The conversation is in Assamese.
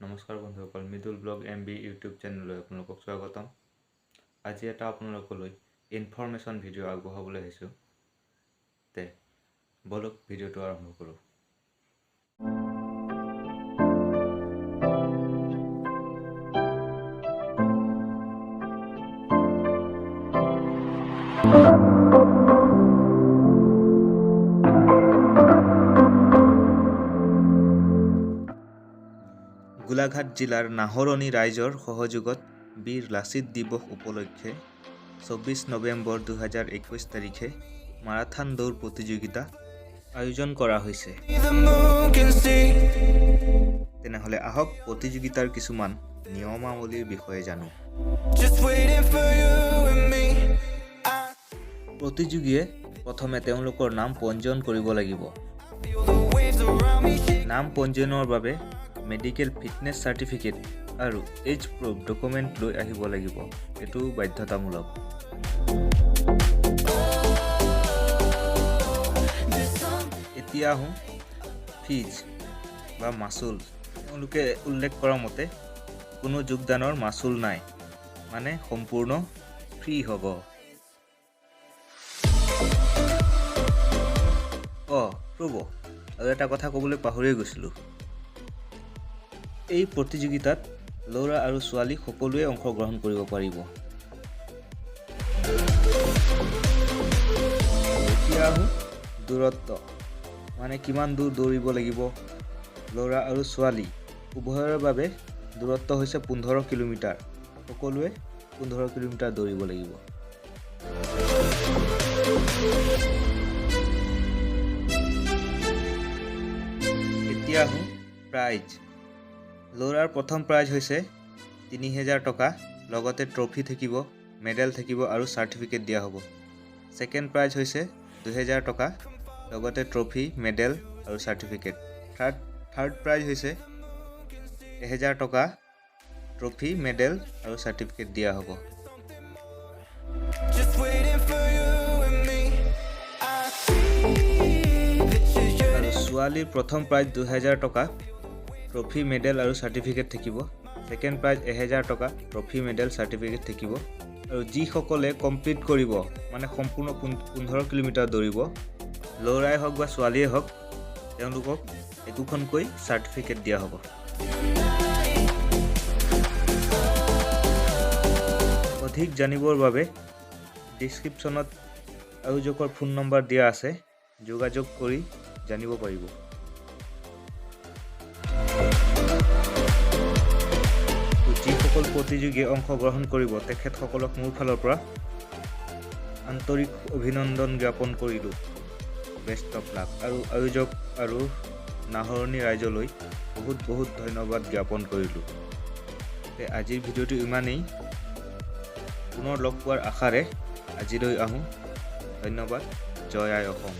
নমস্কাৰ বন্ধুসকল, মৃদুল ব্লগ MB ইউটিউব চেনেললৈ আপোনালোকক স্বাগতম। আজি এটা আপোনালোকলৈ ইনফৰমেশ্যন ভিডিঅ' আগবঢ়াবলৈ আহিছোঁ। তে বলক ভিডিঅ'টো আৰম্ভ কৰোঁ। গোলাঘাট জিলাৰ নাহৰণি ৰাইজৰ সহযোগত বীৰ লাচিত দিৱস উপলক্ষে 24 নৱেম্বৰ 2021 তাৰিখে মাৰাথন দৌৰ প্ৰতিযোগিতা আয়োজন কৰা হৈছে। তেনেহ'লে আহক প্ৰতিযোগিতাৰ কিছুমান নিয়মাৱলীৰ বিষয়ে জানো। প্ৰতিযোগীয়ে প্ৰথমে তেওঁলোকৰ নাম পঞ্জীয়ন কৰিব লাগিব। নাম পঞ্জীয়নৰ বাবে মেডিকেল ফিটনেছ চাৰ্টিফিকেট আৰু এজ প্ৰুফ ডকুমেণ্ট লৈ আহিব লাগিব। এইটো বাধ্যতামূলক। এতিয়া আহোঁ ফিজ বা মাচুল। তেওঁলোকে উল্লেখ কৰা মতে কোনো যোগদানৰ মাচুল নাই, মানে সম্পূৰ্ণ ফ্ৰী হ'ব। ৰ'ব, আৰু এটা কথা ক'বলৈ পাহৰিয়ে গৈছিলোঁ। এই প্ৰতিযোগিতাত ল'ৰা আৰু ছোৱালী সকলোৱে অংশগ্ৰহণ কৰিব পাৰিব। এতিয়া আহোঁ দূৰত্ব, মানে কিমান দূৰ দৌৰিব লাগিব। ল'ৰা আৰু ছোৱালী উভয়ৰ বাবে দূৰত্ব হৈছে 15 কিলোমিটাৰ। সকলোৱে 15 কিলোমিটাৰ দৌৰিব লাগিব। এতিয়া আহোঁ প্ৰাইজ। ল'ৰাৰ প্ৰথম প্ৰাইজ হৈছে 3000 টকা, লগতে ট্ৰফি থাকিব, মেডেল থাকিব আৰু চাৰ্টিফিকেট দিয়া হ'ব। ছেকেণ্ড প্ৰাইজ হৈছে 2000 টকা, লগতে ট্ৰফি, মেডেল আৰু চাৰ্টিফিকেট। থাৰ্ড প্ৰাইজ হৈছে 1000 টকা, ট্ৰফি, মেডেল আৰু চাৰ্টিফিকেট দিয়া হ'ব। আৰু ছোৱালীৰ প্ৰথম প্ৰাইজ 2000 টকা, ট্ৰফি, মেডেল আৰু চাৰ্টিফিকেট থাকিব। ছেকেণ্ড প্ৰাইজ 1000 টকা, ট্ৰফি, মেডেল, চাৰ্টিফিকেট থাকিব। আৰু যিসকলে কমপ্লিট কৰিব, মানে সম্পূৰ্ণ 15 কিলোমিটাৰ দৌৰিব, ল'ৰাই হওক বা ছোৱালীয়ে হওক, তেওঁলোকক একোখনকৈ চাৰ্টিফিকেট দিয়া হ'ব। অধিক জানিবৰ বাবে ডিছক্ৰিপশ্যনত আয়োজকৰ ফোন নম্বৰ দিয়া আছে, যোগাযোগ কৰি জানিব পাৰিব। যিসকল প্ৰতিযোগীয়ে অংশগ্ৰহণ কৰিব তেখেতসকলক মোৰ ফালৰ পৰা আন্তৰিক অভিনন্দন জ্ঞাপন কৰিলোঁ। Best of luck. আৰু আয়োজক আৰু নাহৰণি ৰাইজলৈ বহুত ধন্যবাদ জ্ঞাপন কৰিলোঁ। আজিৰ ভিডিঅ'টো ইমানেই। পুনৰ লগ পোৱাৰ আশাৰে আজিলৈ আহোঁ। ধন্যবাদ। জয় আই অসম।